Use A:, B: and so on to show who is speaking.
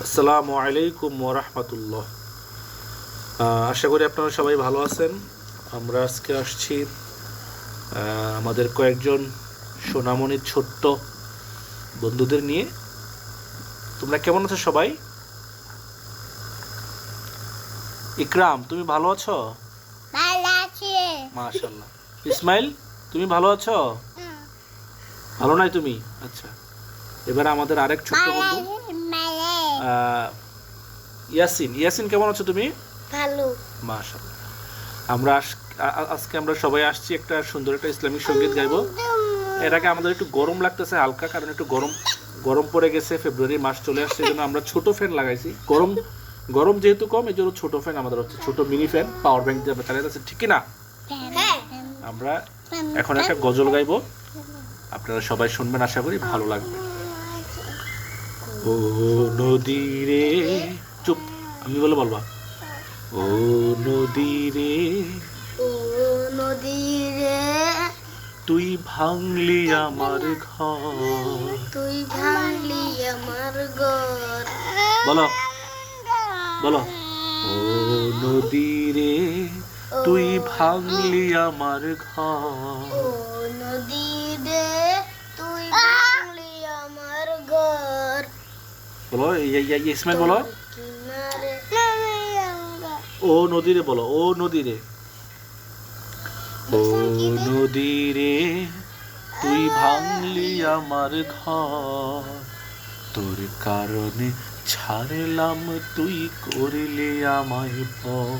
A: আসসালামু আলাইকুম ওয়া রাহমাতুল্লাহ। আশা করি আপনারা সবাই ভালো আছেন। আমরা আজকে আসছি আমাদের কয়েকজন সোনামণির ছোট্ট বন্ধুদের নিয়ে। তোমরা কেমন আছো সবাই? ইকরাম, তুমি ভালো আছো?
B: ভালো আছি।
A: মাশাআল্লাহ। ইসমাইল, তুমি ভালো আছো? ভালো নাই তুমি? আচ্ছা, এবার আমাদের আরেক ছোট্ট বন্ধু ইয়াসিন। ইয়াসিন, কেমন আছো তুমি?
B: ভালো।
A: মাশাআল্লাহ। আমরা আজকে আমরা সবাই আসছি একটা সুন্দর একটা ইসলামিক সঙ্গীত গাইবো। এর আগে আমাদের একটু গরম লাগতেছে হালকা, কারণ একটু গরম গরম পড়ে গেছে, ফেব্রুয়ারি মাস চলে আসছে, এই জন্য আমরা ছোট ফ্যান লাগাইছি। গরম গরম যেহেতু কম, এই জন্য ছোট ফ্যান আমাদের হচ্ছে, ছোট মিনি ফ্যান পাওয়ার ব্যাংক দিয়ে আমরা চালিয়ে যাচ্ছি, ঠিক না? আমরা এখন একটা গজল গাইবো, আপনারা সবাই শুনবেন, আশা করি ভালো লাগবে। ও নদী রে, চুপ, আমি বলবা। ও নদী রে,
B: ও নদী রে,
A: তুই ভাঙলি আমার ঘর।
B: তুই ভাঙলি আমার ঘর।
A: বলো বলো। ও নদী রে, তুই ভাঙলি আমার ঘর।
B: ও নদী রে, তুই ভাঙলি আমার ঘর।
A: বলো, ইসমাইল বলো।
B: কিনারে
A: ও নদী রে বলো, ও নদী রে। ও নদী রে, তুই ভাঙলি আমার ঘর। তোর কারণে ছাড়লাম, তুই করলি আমায় পর।